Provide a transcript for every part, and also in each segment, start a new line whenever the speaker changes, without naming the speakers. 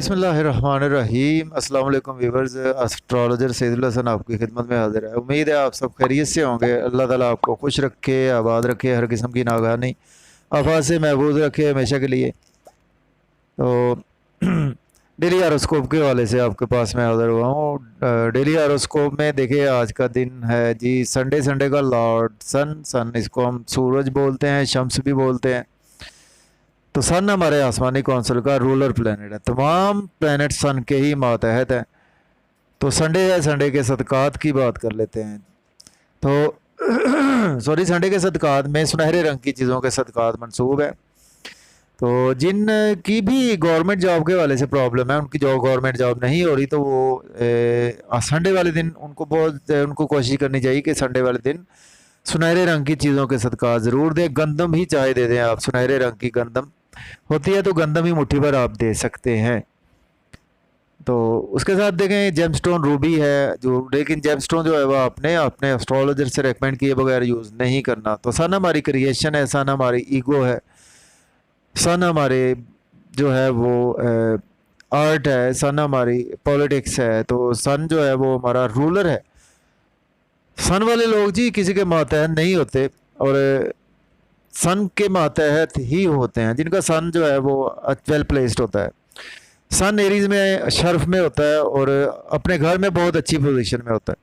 बिस्मिल्लाहिर्रहमानिर्रहीम। अस्सलाम वालेकुम व्यूवर्स। एस्ट्रोलॉजर सैदुल हसन आपकी खिदमत में हाजिर है। उम्मीद है आप सब खैरियत से होंगे। अल्लाह ताला आपको खुश रखे, आबाद रखे, हर किस्म की नागहानी आफात से महफूज रखे हमेशा के लिए। तो डेली हारोस्कोप के हवाले से आपके पास मैं हाजिर हुआ हूँ। डेली हारोस्कोप में देखिए आज का दिन है जी संडे। संडे का लॉर्ड सन इसको हम सूरज बोलते हैं, शम्स भी बोलते हैं। तो सन हमारे आसमानी कौंसिल का रूलर प्लेनेट है। तमाम प्लेनेट सन के ही मातहत हैं। तो संडे है, संडे के सदकात की बात कर लेते हैं। तो सॉरी, संडे के सदकात में सुनहरे रंग की चीज़ों के सदकात मंसूब है। तो जिन की भी गवर्नमेंट जॉब के वाले से प्रॉब्लम है, उनकी जो गवर्नमेंट जॉब नहीं हो रही, तो वो संडे वाले दिन उनको कोशिश करनी चाहिए कि संडे वाले दिन सुनहरे रंग की चीज़ों के सदकात ज़रूर दें। गंदम ही चाहे दे दें आप, सुनहरे रंग की गंदम होती है तो गंदम ही मुट्ठी भर आप दे सकते हैं। तो उसके साथ देखें जेमस्टोन रूबी है जो, लेकिन जेमस्टोन जो है वो आपने अपने एस्ट्रोलॉजर से रेकमेंड किए बगैर यूज़ नहीं करना। तो सन हमारी क्रिएशन है, सन हमारी ईगो है, सन हमारे जो है वो आर्ट है, सन हमारी पॉलिटिक्स है। तो सन जो है वो हमारा रूलर है। सन वाले लोग जी किसी के मातहत नहीं होते, और सन के मातहत ही होते हैं जिनका सन जो है वो वेल प्लेस्ड होता है। सन एरीज में शर्फ में होता है और अपने घर में बहुत अच्छी पोजीशन में होता है।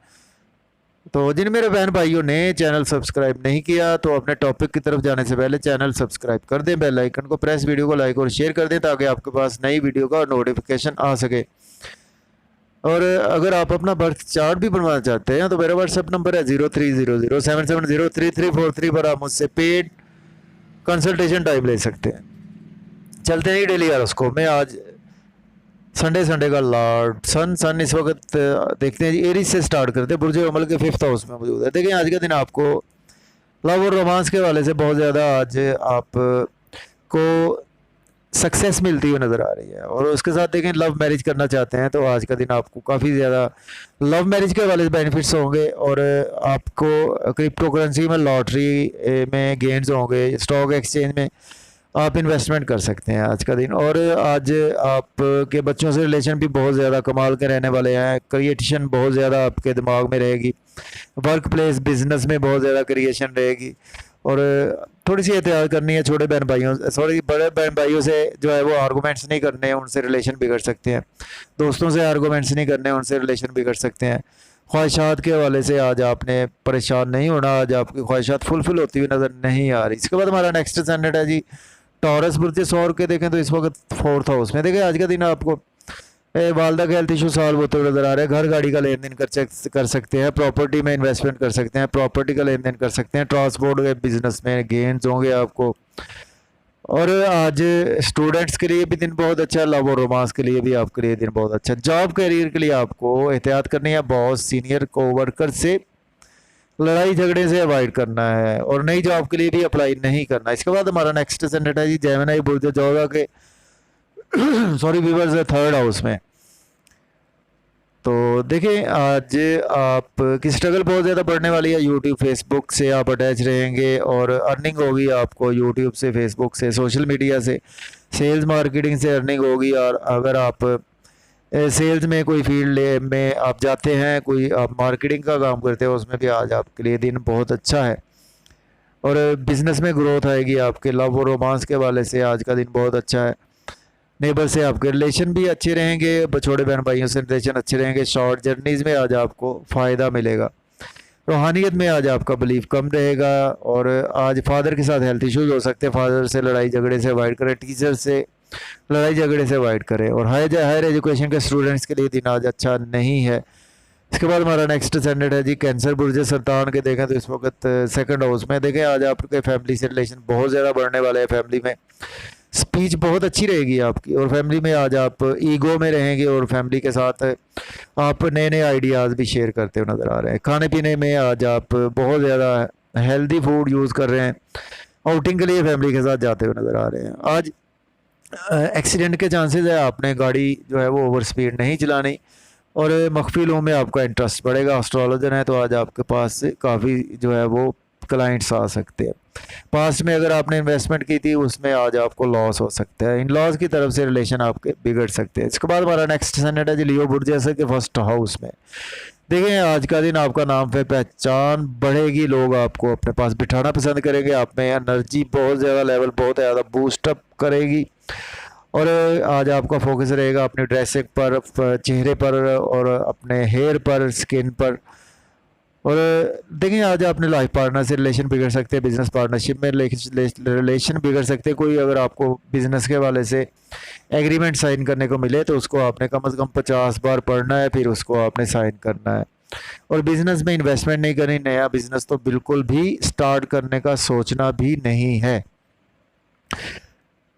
तो जिन मेरे बहन भाइयों ने चैनल सब्सक्राइब नहीं किया तो अपने टॉपिक की तरफ जाने से पहले चैनल सब्सक्राइब कर दें, बेल आइकन को प्रेस, वीडियो को लाइक और शेयर कर दें ताकि आपके पास नई वीडियो का नोटिफिकेशन आ सके। और अगर आप अपना बर्थ चार्ट भी बनवाना चाहते हैं तो मेरा व्हाट्सएप नंबर है 030077034343 पर आप मुझसे पेड कंसल्टेशन टाइम ले सकते हैं। चलते हैं डेली हारोस्कोप में। आज संडे का लॉर्ड सन इस वक्त देखते हैं जी एरीज से स्टार्ट करते हैं, बुर्ज अमल के 5th हाउस में मौजूद है। देखिए आज का दिन आपको लव और रोमांस के हवाले से बहुत ज़्यादा आज आपको सक्सेस मिलती हुई नज़र आ रही है। और उसके साथ देखें लव मैरिज करना चाहते हैं तो आज का दिन आपको काफ़ी ज़्यादा लव मैरिज के हवाले से बेनिफिट्स होंगे। और आपको क्रिप्टो करेंसी में, लॉटरी में गेन्स होंगे, स्टॉक एक्सचेंज में आप इन्वेस्टमेंट कर सकते हैं आज का दिन। और आज आपके बच्चों से रिलेशन भी बहुत ज़्यादा कमाल के रहने वाले हैं। क्रिएशन बहुत ज़्यादा आपके दिमाग में रहेगी। वर्क प्लेस बिजनेस में बहुत ज़्यादा क्रिएशन रहेगी। और थोड़ी सी एहतियात करनी है छोटे बहन भाइयों, सॉरी बड़े बहन भाइयों से जो है वो आर्गूमेंट्स नहीं करने हैं, उनसे रिलेशन बिगड़ सकते हैं। दोस्तों से आर्गूमेंट्स नहीं करने हैं, उनसे रिलेशन बिगड़ सकते हैं। ख्वाहिशात के हवाले से आज आपने परेशान नहीं होना, आज आपकी ख्वाहिशात फुलफिल होती हुई नज़र नहीं आ रही। इसके बाद हमारा नेक्स्ट प्लैनेट है जी टॉरस। बुर्ज सौर के देखें तो इस वक्त 4th हाउस में। देखें आज का दिन आपको वालदा के हेल्थ इशू सॉल्व होते हुए नजर आ रहे हैं। घर गाड़ी का लेन देन कर सकते हैं, प्रॉपर्टी में इन्वेस्टमेंट कर सकते हैं, प्रॉपर्टी का लेन देन कर सकते हैं, ट्रांसपोर्ट के बिजनेस में गेन्स होंगे आपको। और आज स्टूडेंट्स के लिए भी दिन बहुत अच्छा है, लव और रोमांस के लिए भी आपके लिए दिन बहुत अच्छा है। जॉब करियर के लिए आपको एहतियात करनी है, बॉस सीनियर को वर्कर से लड़ाई झगड़े से अवॉइड करना है, और नई जॉब के लिए भी अप्लाई नहीं करना। इसके बाद हमारा नेक्स्ट प्लैनेट है जी जेमिनी बुर्ज जोगा के सॉरी व्यूअर्स 3rd हाउस में। तो देखिए आज आप की स्ट्रगल बहुत ज़्यादा बढ़ने वाली है। यूट्यूब फेसबुक से आप अटैच रहेंगे और अर्निंग होगी आपको यूट्यूब से, फेसबुक से, सोशल मीडिया से, सेल्स मार्केटिंग से अर्निंग होगी। और अगर आप सेल्स में कोई फील्ड में आप जाते हैं, कोई आप मार्केटिंग का काम करते हो, उसमें भी आज आपके लिए दिन बहुत अच्छा है। और बिज़नेस में ग्रोथ आएगी आपके। लव और रोमांस के हवाले से आज का दिन बहुत अच्छा है। नेबर से आपके रिलेशन भी अच्छे रहेंगे, छोटे बहन भाइयों से रिलेशन अच्छे रहेंगे। शॉर्ट जर्नीज़ में आज आपको फ़ायदा मिलेगा। रूहानियत में आज आपका बिलीव कम रहेगा। और आज फादर के साथ हेल्थ इश्यूज हो सकते हैं, फादर से लड़ाई झगड़े से अवॉइड करें, टीचर से लड़ाई झगड़े से अवॉइड करें। और हायर एजुकेशन के स्टूडेंट्स के लिए दिन आज अच्छा नहीं है। इसके बाद हमारा नेक्स्ट प्लैनेट है जी कैंसर बुर्ज सरतान के। देखें तो इस वक्त 2nd हाउस में। देखें आज आपके फैमिली से रिलेशन बहुत ज़्यादा बढ़ने वाले हैं। फैमिली में स्पीच बहुत अच्छी रहेगी आपकी, और फैमिली में आज आप ईगो में रहेंगे और फैमिली के साथ आप नए नए आइडियाज़ भी शेयर करते हुए नज़र आ रहे हैं। खाने पीने में आज आप बहुत ज़्यादा हेल्दी फूड यूज़ कर रहे हैं। आउटिंग के लिए फैमिली के साथ जाते हुए नज़र आ रहे हैं। आज एक्सीडेंट के चांसेस है, आपने गाड़ी जो है वो ओवर स्पीड नहीं चलानी। और मख्फिलों में आपका इंटरेस्ट बढ़ेगा। एस्ट्रोलॉजर है तो आज आपके पास काफ़ी जो है वो क्लाइंट्स आ सकते हैं। पास्ट में अगर आपने इन्वेस्टमेंट की थी उसमें आज आपको लॉस हो सकता है, इन लॉस की तरफ से रिलेशन आपके बिगड़ सकते हैं। इसके बाद हमारा नेक्स्ट सन्नेट है जी लियो बुर्ज जैसे कि फर्स्ट हाउस में। देखिए आज का दिन आपका नाम पे पहचान बढ़ेगी, लोग आपको अपने पास बिठाना पसंद करेंगे, आप में एनर्जी बहुत ज़्यादा लेवल बहुत ज़्यादा बूस्टअप करेगी। और आज आपका फोकस रहेगा अपने ड्रेसिंग पर, चेहरे पर और अपने हेयर पर, स्किन पर। और देखिए आज अपने लाइफ पार्टनर से रिलेशन बिगड़ सकते हैं, बिजनेस पार्टनरशिप में रिलेशन बिगड़ सकते हैं। कोई अगर आपको बिजनेस के वाले से एग्रीमेंट साइन करने को मिले तो उसको आपने कम से कम 50 बार पढ़ना है, फिर उसको आपने साइन करना है। और बिजनेस में इन्वेस्टमेंट नहीं करनी, नया बिजनेस तो बिल्कुल भी स्टार्ट करने का सोचना भी नहीं है।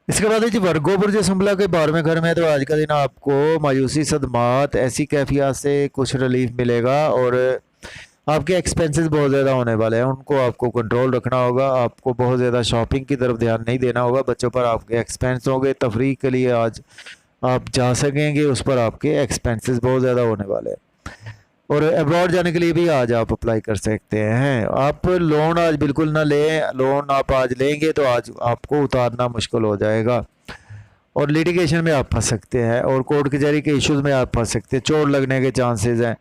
इसके बाद जी वर्गो बुर्ज सुंबला के 12वें घर में, तो आज का दिन आपको मायूसी, सदमात, ऐसी कैफियत से कुछ रिलीफ मिलेगा और आपके एक्सपेंसेस बहुत ज़्यादा होने वाले हैं, उनको आपको कंट्रोल रखना होगा। आपको बहुत ज़्यादा शॉपिंग की तरफ ध्यान नहीं देना होगा, बच्चों पर आपके एक्सपेंस होंगे। तफरीह के लिए आज आप जा सकेंगे, उस पर आपके एक्सपेंसेस बहुत ज़्यादा होने वाले हैं। और अब्रॉड जाने के लिए भी आज आप अप्लाई कर सकते हैं। आप लोन आज बिल्कुल ना लें, लोन आप आज लेंगे तो आज आपको उतारना मुश्किल हो जाएगा और लिटिगेशन में आप फंस सकते हैं और कोर्ट कचहरी के इश्यूज़ में आप फंस सकते हैं, चोट लगने के चांसेस हैं।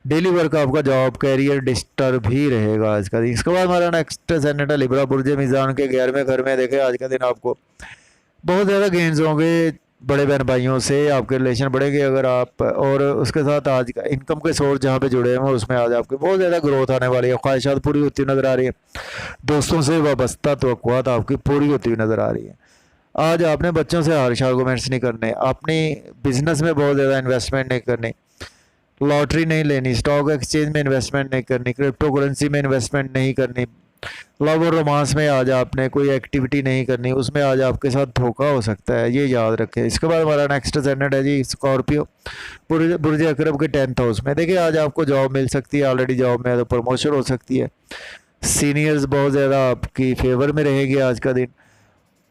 डेली वर्क आपका जॉब कैरियर डिस्टर्ब ही रहेगा आज का दिन। इसके बाद हमारा नेक्स्ट सैनेट लिब्रा बुर्ज मीज़ान के 11वें घर में। देखें आज का दिन आपको बहुत ज़्यादा गेंस होंगे, बड़े बहन भाइयों से आपके रिलेशन बढ़ेंगे अगर आप, और उसके साथ आज का इनकम के सोर्स जहाँ पे जुड़े हैं उसमें आज आपके बहुत ज़्यादा ग्रोथ आने वाली है, ख्वाहिशात पूरी होती हुई नज़र आ रही है, दोस्तों से वाबस्ता तवक्कुआत आपकी पूरी होती हुई नज़र आ रही है। आज आपने बच्चों से हार्श आर्गूमेंट्स नहीं करने, अपनी बिजनेस में बहुत ज़्यादा इन्वेस्टमेंट नहीं करनी, लॉटरी नहीं लेनी, स्टॉक एक्सचेंज में इन्वेस्टमेंट नहीं करनी, क्रिप्टो करेंसी में इन्वेस्टमेंट नहीं करनी, लव और रोमांस में आज आपने कोई एक्टिविटी नहीं करनी, उसमें आज आपके साथ धोखा हो सकता है, ये याद रखें। इसके बाद हमारा नेक्स्ट सैनेट है जी स्कॉर्पियो बुर्ज अकरब के 10th हाउस में। देखिए आज आपको जॉब मिल सकती है, ऑलरेडी जॉब में है तो प्रमोशन हो सकती है, सीनियर्स बहुत ज़्यादा आपकी फेवर में रहेगी आज का दिन,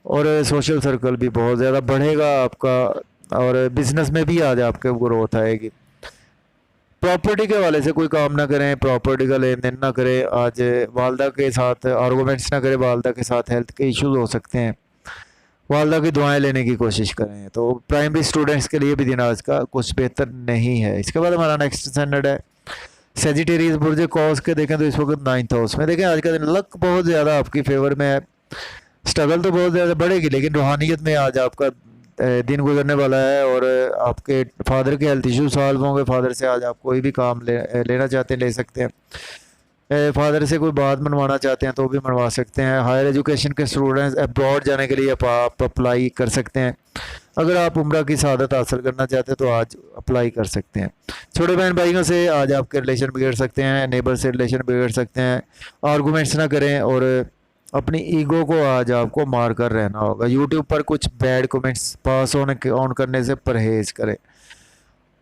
और सोशल सर्कल भी बहुत ज़्यादा बढ़ेगा आपका, और बिजनेस में भी आज आपके ग्रोथ आएगी। प्रॉपर्टी के वाले से कोई काम ना करें, प्रॉपर्टी का लेन देन ना करें, आज वालदा के साथ आर्गूमेंट्स ना करें, वालदा के साथ हेल्थ के इश्यूज हो सकते हैं, वालदा की दुआएं लेने की कोशिश करें। तो प्राइमरी स्टूडेंट्स के लिए भी दिन आज का कुछ बेहतर नहीं है। इसके बाद हमारा नेक्स्ट स्टैंडर्ड है सेजिटेरियस बुर्ज कॉस के। देखें तो इस वक्त 9th हाउस में। देखें आज का दिन लक बहुत ज़्यादा आपकी फेवर में है, स्ट्रगल तो बहुत ज़्यादा बढ़ेगी लेकिन रूहानियत में आज आपका दिन गुजरने वाला है, और आपके फादर के हेल्थ इशू सॉल्व होंगे। फादर से आज आप कोई भी काम लेना चाहते हैं ले सकते हैं, फादर से कोई बात मनवाना चाहते हैं तो भी मनवा सकते हैं। हायर एजुकेशन के स्टूडेंट्स अब्रॉड जाने के लिए आप अप्लाई कर सकते हैं। अगर आप उम्रा की सआदत हासिल करना चाहते हैं तो आज अप्लाई कर सकते हैं। छोटे बहन भाइयों से आज आपके रिलेशन बिगड़ सकते हैं, नेबर से रिलेशन बिगड़ सकते हैं। आर्गूमेंट्स ना करें और अपनी ईगो को आज आपको मार कर रहना होगा। यूट्यूब पर कुछ बैड कमेंट्स पास ऑन करने से परहेज़ करें,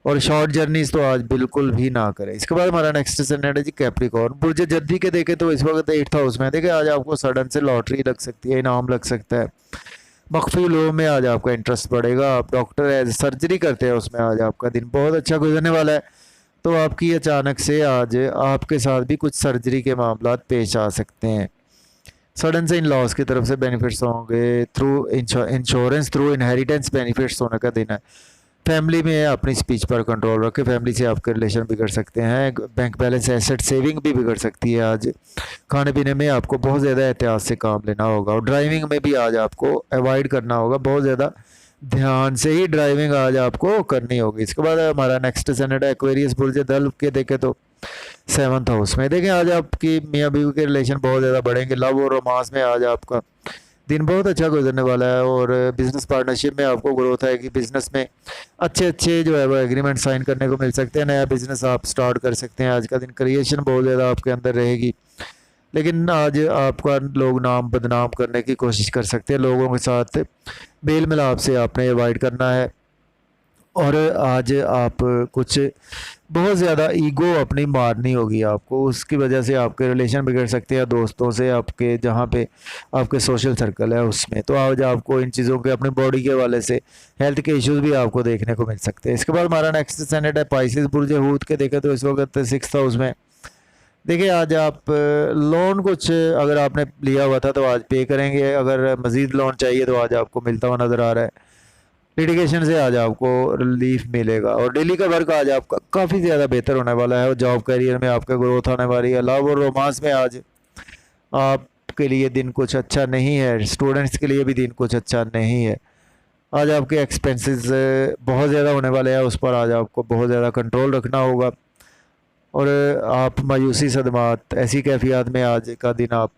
और शॉर्ट जर्नीज तो आज बिल्कुल भी ना करें। इसके बाद हमारा नेक्स्ट सैनेट है जी कैप्रिकॉर्न बुर्ज जद्दी के। देखें तो इस वक्त 8th हाउस में। देखें आज आपको सडन से लॉटरी लग सकती है, इनाम लग सकता है, मख्फी लोगों में आज आपका इंटरेस्ट बढ़ेगा। आप डॉक्टर एज सर्जरी करते हैं उसमें आज आपका दिन बहुत अच्छा गुजरने वाला है। तो आपकी अचानक से आज आपके साथ भी कुछ सर्जरी के मामला पेश आ सकते हैं। सडन से इन लॉस की तरफ से बेनिफिट्स होंगे, through insurance, through inheritance benefits होने का दिन है। फैमिली में अपनी स्पीच पर कंट्रोल रखें, फैमिली से आपके रिलेशन बिगड़ सकते हैं, बैंक बैलेंस एसेट सेविंग भी बिगड़ सकती है। आज खाने पीने में आपको बहुत ज़्यादा एहतियात से काम लेना होगा, और ड्राइविंग में भी आज आपको अवॉइड करना होगा, बहुत ज़्यादा ध्यान से ही ड्राइविंग आज आपको करनी होगी। इसके बाद हमारा नेक्स्ट सैनेट है एक्वेरियस बुर्ज दल के। देखें तो 7th हाउस में। देखें आज आपकी मियाँ बीवी के रिलेशन बहुत ज़्यादा बढ़ेंगे, लव और रोमांस में आज आपका दिन बहुत अच्छा गुजरने वाला है, और बिज़नेस पार्टनरशिप में आपको ग्रोथ आएगी। बिज़नेस में अच्छे जो है वो एग्रीमेंट साइन करने को मिल सकते हैं, नया बिज़नेस आप स्टार्ट कर सकते हैं। आज का दिन क्रिएशन बहुत ज़्यादा आपके अंदर रहेगी, लेकिन आज आपका लोग नाम बदनाम करने की कोशिश कर सकते हैं। लोगों के साथ मेल मिलाप से आपने अवॉइड करना है, और आज आप कुछ बहुत ज़्यादा ईगो अपनी मारनी होगी आपको, उसकी वजह से आपके रिलेशन बिगड़ सकते हैं दोस्तों से, आपके जहाँ पे आपके सोशल सर्कल है उसमें। तो आज आपको इन चीज़ों के अपनी बॉडी के हवाले से हेल्थ के इश्यूज भी आपको देखने को मिल सकते हैं। इसके बाद हमारा नेक्स्ट सैनेट है पाइसेस बुर्ज हूत के। देखें तो इस वक्त 6th हाउस में। देखिए आज आप लोन कुछ अगर आपने लिया हुआ था तो आज पे करेंगे, अगर मज़ीद लोन चाहिए तो आज आपको मिलता हुआ नज़र आ रहा है। लिटिगेशन से आज आपको रिलीफ मिलेगा और डेली का वर्क आज आपका काफ़ी ज़्यादा बेहतर होने वाला है और जॉब करियर में आपका ग्रोथ आने वाली है। लव और रोमांस में आज आपके लिए दिन कुछ अच्छा नहीं है, स्टूडेंट्स के लिए भी दिन कुछ अच्छा नहीं है। आज आपके एक्सपेंसेस बहुत ज़्यादा होने वाले हैं, उस पर आज आपको बहुत ज़्यादा कंट्रोल रखना होगा और आप मायूसी सदमात ऐसी कैफियत में आज का दिन आप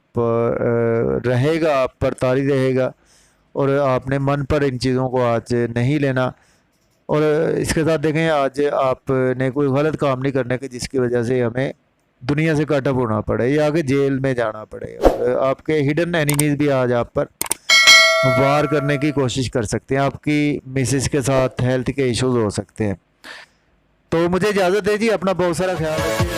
रहेगा, आप पर तारी रहेगा और आपने मन पर इन चीज़ों को आज नहीं लेना। और इसके साथ देखें आज आपने कोई गलत काम नहीं करने के जिसकी वजह से हमें दुनिया से कटअप होना पड़े या आगे जेल में जाना पड़े। और आपके हिडन एनिमीज़ भी आज आप पर वार करने की कोशिश कर सकते हैं, आपकी मिसेस के साथ हेल्थ के इश्यूज हो सकते हैं। तो मुझे इजाज़त दीजिए, अपना बहुत सारा ख्याल रखिए।